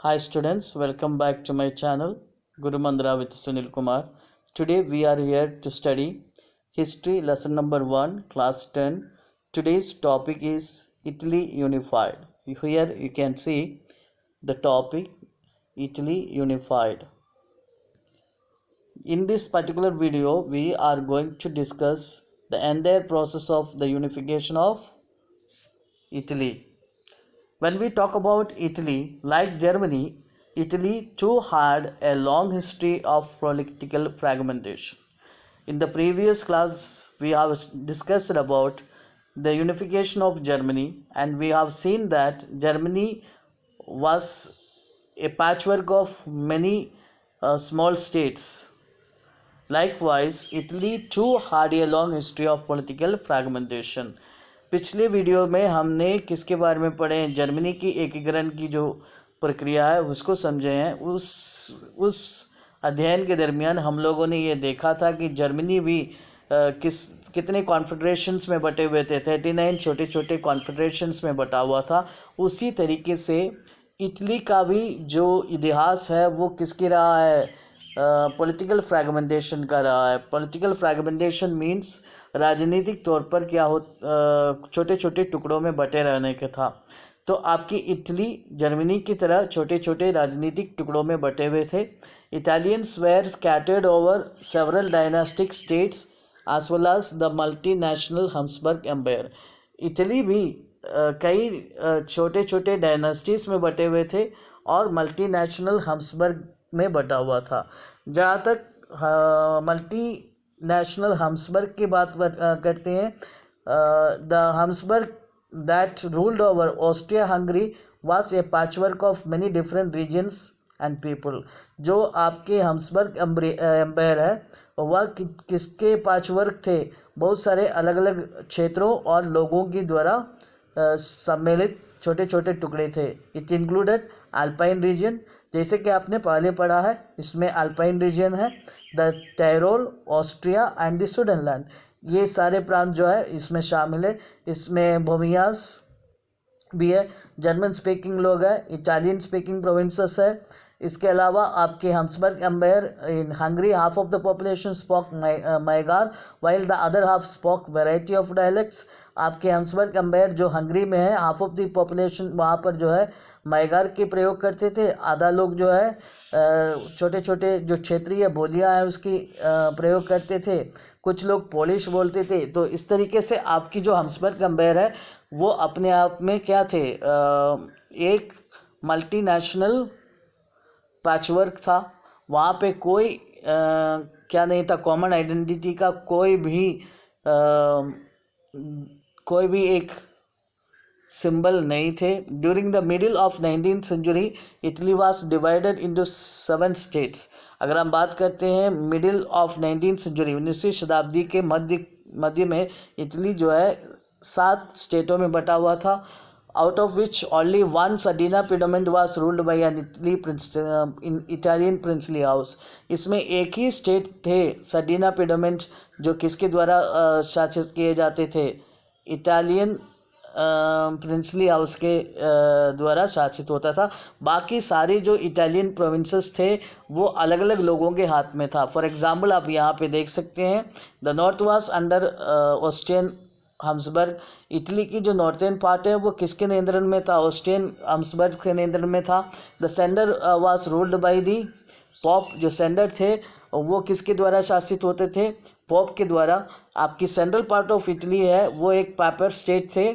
Hi students, welcome back to my channel Guru Mandra with Sunil Kumar. Today we are here to study history lesson number 1 class 10. Today's topic is Italy unified. Here you can see the topic Italy unified. In this particular video we are going to discuss the entire process of the unification of Italy. When we talk about Italy, like Germany, Italy too had a long history of political fragmentation. In the previous class, we have discussed about the unification of Germany, and we have seen that Germany was a patchwork of many small states. Likewise, Italy too had a long history of political fragmentation. पिछले video में हमने किसके बारे में पढ़े हैं? Germany की एकीकरण की जो प्रक्रिया है उसको समझे हैं। उस अध्ययन के दरमियान हम लोगों ने ये देखा था कि जर्मनी भी कितने कॉन्फेडरेशंस में बटे हुए थे। 39 छोटे छोटे कॉन्फेडरेशंस में बटा हुआ था। उसी तरीके से इटली का भी जो इतिहास है वो किसकी रहा है? पॉलिटिकल फ्रैगमेंटेशन का रहा है। पॉलिटिकल फ्रैगमेंटेशन मीन्स राजनीतिक तौर पर क्या हो छोटे छोटे टुकड़ों में बटे रहने का था। तो आपकी इटली जर्मनी की तरह छोटे छोटे राजनीतिक टुकड़ों में बटे हुए थे। Italians were scattered over several dynastic states as well as the multinational Habsburg empire. Italy भी कई छोटे छोटे डायनास्टीज में बटे हुए थे और मल्टीनेशनल हब्सबर्ग में बटा हुआ था। जहाँ तक मल्टी नेशनल हब्सबर्ग की बात करते हैं, the Habsburg that ruled over Austria Hungary was a patchwork of many different regions and people. जो आपके हब्सबर्ग एम्पायर है वह किसके पैचवर्क थे? बहुत सारे अलग अलग क्षेत्रों और लोगों के द्वारा सम्मिलित छोटे छोटे टुकड़े थे। इट इंक्लूडेड अल्पाइन रीजन, जैसे कि आपने पहले पढ़ा है, इसमें अल्पाइन रीजन है, the Tyrol, Austria and the Sudetenland. ये सारे प्रांत जो है इसमें शामिल है। इसमें बोमियास भी है, जर्मन स्पीकिंग लोग है, इटालियन स्पीकिंग प्रोविंसेस है। इसके अलावा आपके Habsburg empire in Hungary half of the population spoke Magyar while the other half spoke variety of dialects. आपके हब्सबर्ग एम्पायर जो हंगरी में है, हाफ ऑफ द पॉपुलेशन वहाँ पर जो है मैगार के प्रयोग करते थे। आधा लोग जो है छोटे छोटे जो क्षेत्रीय बोलियां हैं उसकी प्रयोग करते थे। कुछ लोग पोलिश बोलते थे। तो इस तरीके से आपकी जो हब्सबर्ग एम्पायर है वो अपने आप में क्या थे? एक मल्टीनेशनल पैचवर्क था। वहाँ पे कोई क्या नहीं था, कॉमन आइडेंटिटी का कोई भी एक सिंबल नहीं थे। During the middle of 19th century Italy was divided into 7 states. अगर हम बात करते हैं मिडिल ऑफ 19th सेंचुरी 19वीं शताब्दी के मध्य में इटली जो है 7 स्टेटों में बटा हुआ था। Out of which only one Sardinia Piedmont was ruled by an Italian princely house. इसमें एक ही स्टेट थे सर्डिना पिडोमेंट जो किसके द्वारा शासित किए जाते थे? इटालियन प्रिंसली हाउस के द्वारा शासित होता था। बाकी सारे जो इटालियन प्रोविंसेस थे वो अलग अलग लोगों के हाथ में था। फॉर एग्जांपल आप यहाँ पे देख सकते हैं, the north was under Austrian Habsburg. Italy की जो नॉर्थर्न पार्ट है वो किसके नियंत्रण में था? ऑस्ट्रियन हब्सबर्ग के नियंत्रण में था। The centre was ruled by the pop. जो सेंटर थे वो किसके द्वारा शासित होते थे? पॉप के द्वारा। आपकी सेंट्रल पार्ट ऑफ इटली है वो एक पेपर स्टेट थे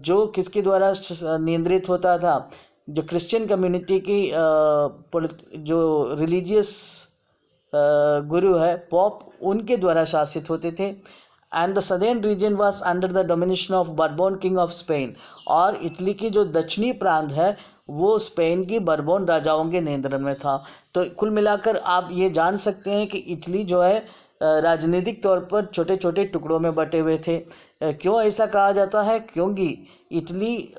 जो किसके द्वारा नियंत्रित होता था? जो क्रिश्चियन कम्युनिटी की जो रिलीजियस गुरु है पॉप, उनके द्वारा शासित होते थे। And the southern region was under the domination of Bourbon king of Spain. और इटली की जो दक्षिणी प्रांत है वो स्पेन की बर्बोन राजाओं के नियंत्रण में था। तो कुल मिलाकर आप ये जान सकते हैं कि इटली जो है राजनीतिक तौर पर छोटे छोटे टुकड़ों में बटे हुए थे। क्यों ऐसा कहा जाता है? क्योंकि Italy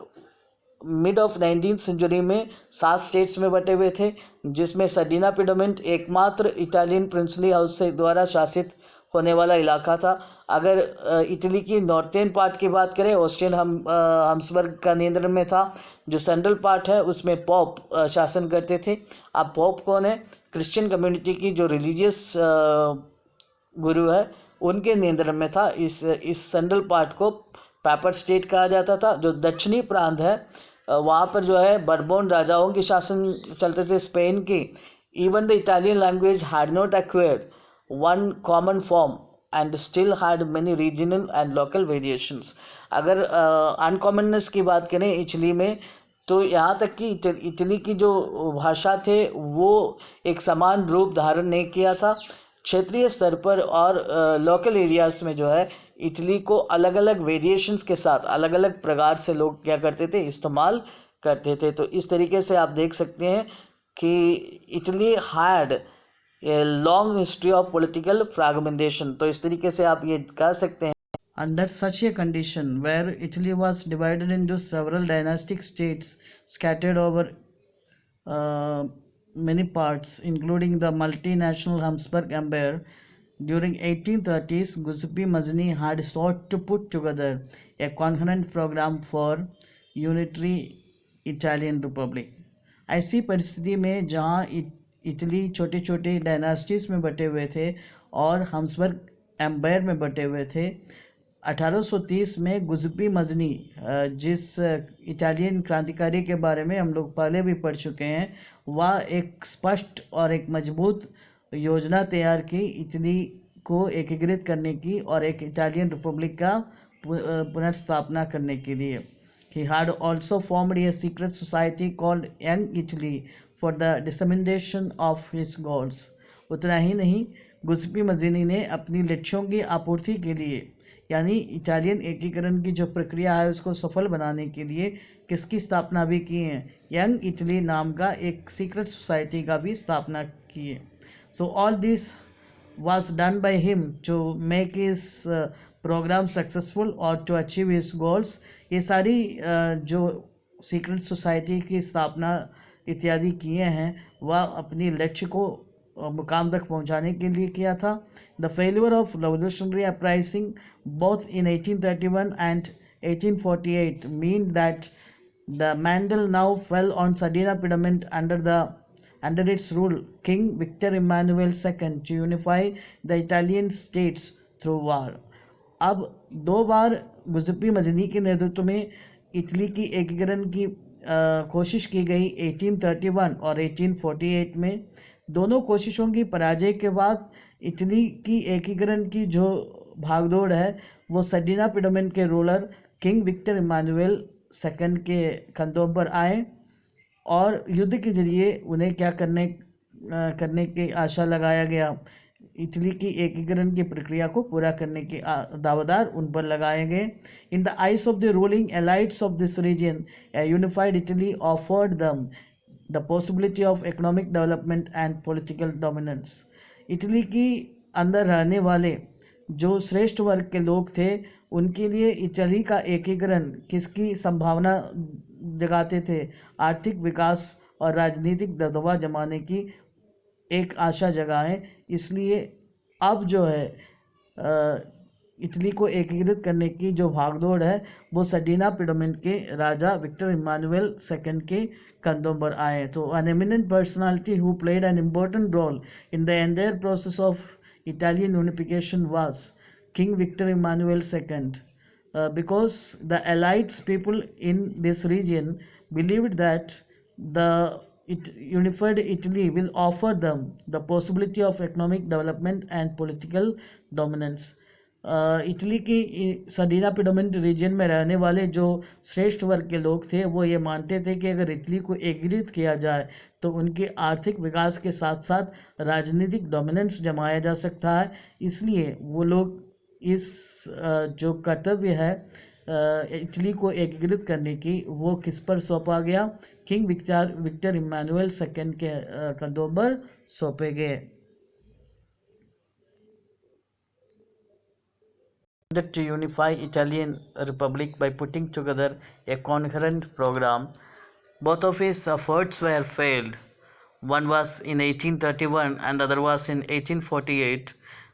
mid of 19th century में 7 स्टेट्स में बटे हुए थे, जिसमें सर्डिना पिडोमेंट एकमात्र इटालियन प्रिंसली हाउस से द्वारा शासित होने वाला इलाका था। अगर इटली की नॉर्थर्न पार्ट की बात करें, ऑस्ट्रियन हम्सबर्ग का नियंत्रण में था। जो सेंट्रल पार्ट है उसमें पॉप शासन करते थे। अब पॉप कौन है? क्रिश्चियन कम्युनिटी की जो रिलीजियस गुरु है उनके नियंत्रण में था। इस सेंट्रल पार्ट को पैपर स्टेट कहा जाता था। जो दक्षिणी प्रांत है वहाँ पर जो है बर्बोन राजाओं के शासन चलते थे, स्पेन की। Even the Italian language had not acquired one common form and still had many regional and local variations. अगर अनकॉमननेस की बात करें इटली में, तो यहाँ तक कि इटली की जो भाषा थे वो एक समान रूप धारण नहीं किया था। क्षेत्रीय स्तर पर और लोकल एरियाज में जो है इटली को अलग अलग वेरिएशंस के साथ अलग अलग प्रकार से लोग क्या करते थे, इस्तेमाल करते थे। तो इस तरीके से आप देख सकते हैं कि Italy had a long history of political fragmentation. तो इस तरीके से आप ये कह सकते हैं, under such a condition where Italy was divided into several dynastic states scattered over many parts, including the multinational Habsburg Empire. During 1830s, Giuseppe Mazzini had sought to put together a concurrent program for unitary Italian Republic. ऐसी परिस्थिति में जहाँ Italy छोटे छोटे dynasties में बटे हुए थे और हम्सबर्ग एम्पायर में बटे हुए थे, 1830 में गुज़ुप्पी मज़नी, जिस इटालियन क्रांतिकारी के बारे में हम लोग पहले भी पढ़ चुके हैं, वह एक स्पष्ट और एक मजबूत योजना तैयार की इटली को एकीकृत करने की और एक इटालियन रिपब्लिक का पुनर्स्थापना करने के लिए। He had also formed a secret society called Young Italy for the dissemination of his goals. उतना ही नहीं, गुज़ुप्पी मज़नी ने अपनी लक्ष्यों की आपूर्ति के लिए, यानी इटालियन एकीकरण की जो प्रक्रिया है उसको सफल बनाने के लिए किसकी स्थापना भी की है? यंग इटली नाम का एक सीक्रेट सोसाइटी का भी स्थापना की है। So all this was done by him to make his program successful or to achieve his goals. ये सारी जो सीक्रेट सोसाइटी की स्थापना इत्यादि किए हैं वह अपनी लक्ष्य को मुकाम तक पहुंचाने के लिए किया था। The failure of revolutionary uprising both in 1831 and 1848 mean that the Mandel now fell on Sardinia Pediment under its rule King Victor Emmanuel II to unify the Italian states through war. अब दो बार गुज़ुप्पी मज़नी के नेतृत्व में Italy की एकीकरण की कोशिश की गई 1831 और 1848 में। दोनों कोशिशों की पराजय के बाद इटली की एकीकरण की जो भागदौड़ है वो सर्डिना पिडमेंट के ruler king Victor Emmanuel second के कंधों पर आए और युद्ध के जरिए उन्हें क्या करने की आशा लगाया गया, इटली की एकीकरण की प्रक्रिया को पूरा करने के दावेदार उन पर लगाए गए। In the eyes of the ruling elites of this region a unified Italy offered them the possibility of economic development and political dominance. Italy की अंदर रहने वाले जो श्रेष्ठ वर्ग के लोग थे उनके लिए इटली का एकीकरण किसकी संभावना जगाते थे? आर्थिक विकास और राजनीतिक दबदबा जमाने की एक आशा जगाएं। इसलिए अब जो है इटली को एकीकृत करने की जो भागदौड़ है वो सर्डिना पिडमेंट के राजा विक्टर इमानुएल सेकंड के कंधों पर आए। तो an eminent personality who played an important role in the entire process of Italian unification was King Victor Emmanuel II, because the elites people in this region believed that the unified Italy will offer them the possibility of economic development and political dominance. Italy की सर्डिना पिडमेंट reason में रहने वाले जो श्रेष्ठ वर्ग के लोग थे वो ये मानते थे कि अगर इटली को एकीकृत किया जाए तो उनके आर्थिक विकास के साथ साथ राजनीतिक डोमिनेंस जमाया जा सकता है। इसलिए वो लोग इस जो कर्तव्य है इटली को एकीकृत करने की वो किस पर सौंपा गया? किंग विक्टर इमानुएल सेकंड के कंधों पर सौंपे गए। To unify Italian Republic by putting together a concurrent program. Both of his efforts were failed. One was in 1831 and the other was in 1848.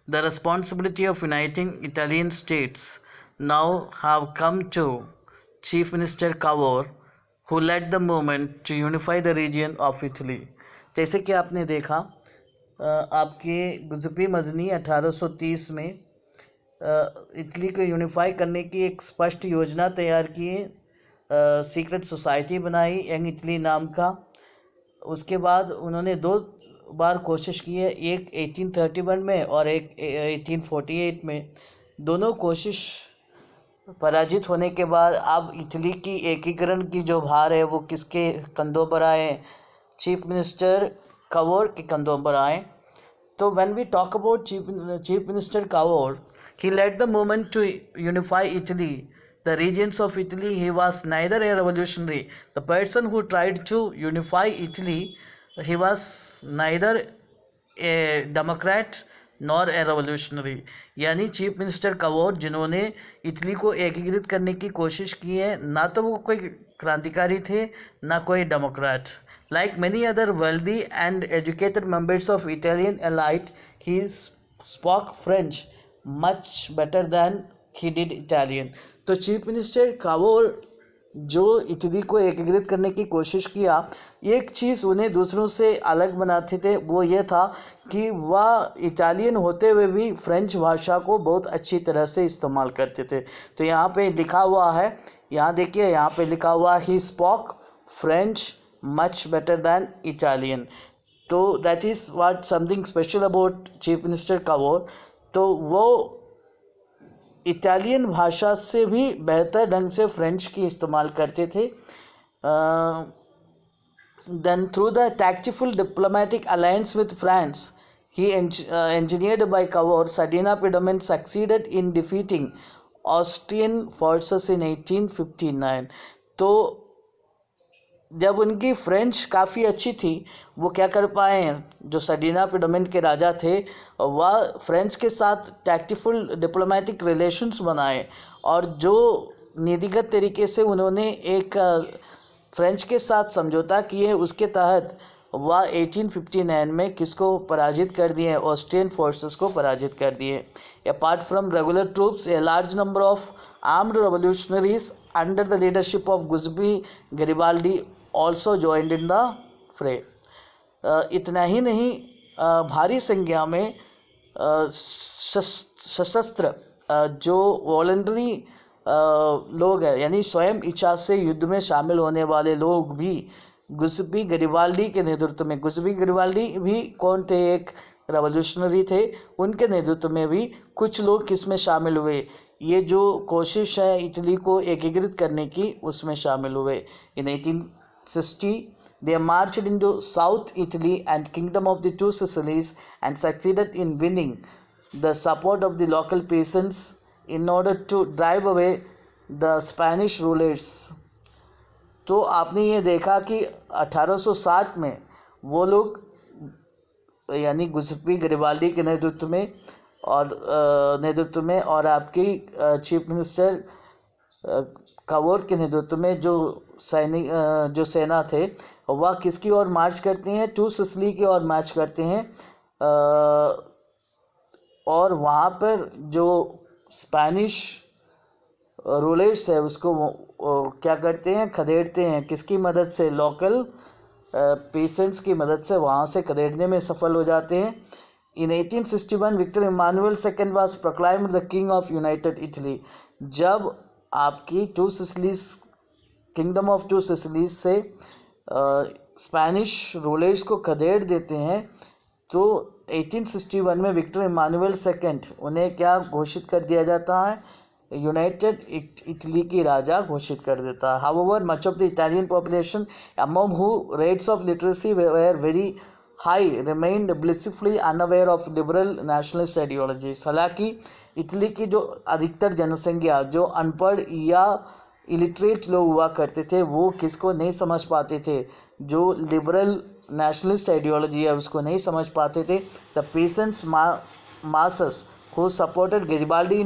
the responsibility of uniting Italian states now have come to Chief Minister Cavour, who led the movement to unify the region of Italy. जैसे कि आपने देखा आपके गुज़ुपी मज़नी 1830 में Italy को unify करने की एक स्पष्ट योजना तैयार की, सीक्रेट सोसाइटी बनाई यंग इटली नाम का। उसके बाद उन्होंने 2 बार कोशिश की है, एक 1831 में और एक 1848 में। दोनों कोशिश पराजित होने के बाद अब इटली की एकीकरण की जो भार है वो किसके कंधों पर आए? चीफ मिनिस्टर कावोर के कंधों पर आए। तो when we talk about chief minister Cavour, he led the movement to unify Italy, the regions of Italy. He was neither a revolutionary. The person who tried to unify Italy, he was neither a democrat nor a revolutionary. यानी chief minister कावोर जिन्होंने Italy को एकीकृत करने की कोशिश की है, ना तो वो कोई क्रांतिकारी थे ना कोई Democrat. Like many other wealthy and educated members of Italian elite, he spoke French much better than he did Italian. तो चीफ मिनिस्टर कावोर जो इटली को एकीकृत करने की कोशिश किया, एक चीज़ उन्हें दूसरों से अलग बनाते थे, वो ये था कि वह इटालियन होते हुए भी फ्रेंच भाषा को बहुत अच्छी तरह से इस्तेमाल करते थे। तो यहाँ पे लिखा हुआ है, यहाँ देखिए, यहाँ पे लिखा हुआ he spoke French much better than Italian. तो that is what something special about chief minister Cavour. तो वो इटालियन भाषा से भी बेहतर ढंग से फ्रेंच की इस्तेमाल करते थे। Then through the tactful diplomatic alliance with France, he engineered by Cavour, Sardinia Piedemonte succeeded in defeating Austrian forces in 1859. तो जब उनकी फ्रेंच काफ़ी अच्छी थी, वो क्या कर पाए हैं, जो सर्डिना पीडमेंट के राजा थे वह फ्रेंच के साथ टैक्टफुल डिप्लोमेटिक रिलेशंस बनाए, और जो नीतिगत तरीके से उन्होंने एक फ्रेंच के साथ समझौता किए, उसके तहत वह 1859 में किसको पराजित कर दिए? ऑस्ट्रियन फोर्सेस को पराजित कर दिए। Apart from regular troops, a large number of armed revolutionaries under the leadership of Giuseppe Garibaldi also joined in the fray. इतना ही नहीं, भारी संख्या में सशस्त्र जो वॉलंटरी लोग हैं, यानी स्वयं इच्छा से युद्ध में शामिल होने वाले लोग भी गुज़ुपी गरिबाल्डी के नेतृत्व में, गुज़ुपी गरिबाल्डी भी कौन थे? एक रेवोल्यूशनरी थे, उनके नेतृत्व में भी कुछ लोग किस में शामिल हुए? ये जो कोशिश है इटली को एकीकृत करने की, उसमें शामिल हुए। इन 1860 they marched into South Italy and Kingdom of the Two Sicilies and succeeded in winning the support of the local peasants in order to drive away the Spanish rulers. तो आपने ये देखा कि 1860 में वो लोग, यानी गुज़ुपी गरिबाल्डी के नेतृत्व में और आपकी चीफ मिनिस्टर कावोर के नेतृत्व में जो सेना थे, वह किसकी ओर मार्च करते हैं? टू सिसिली की ओर मार्च करते हैं, और वहाँ पर जो स्पेनिश रूलर्स है उसको क्या करते हैं? खदेड़ते हैं। किसकी मदद से? लोकल पेसेंट्स की मदद से वहाँ से खदेड़ने में सफल हो जाते हैं। In 1861 Victor Emmanuel II was proclaimed the king of United Italy. जब आपकी two Sicilies, kingdom of two Sicilies से स्पेनिश रूलर्स को खदेड़ देते हैं, तो 1861 में विक्टर इमानुएल II उन्हें क्या घोषित कर दिया जाता है? यूनाइटेड इटली की राजा घोषित कर देता है। However, much of the Italian population, among who rates of literacy were very high, remained blissfully unaware of liberal nationalist ideologies. हालांकि इटली की जो अधिकतर जनसंख्या जो अनपढ़ या इलिटरेट लोग हुआ करते थे, वो किसको नहीं समझ पाते थे? जो लिबरल नेशनलिस्ट आइडियोलॉजी है उसको नहीं समझ पाते थे। The peasants masses who supported Garibaldi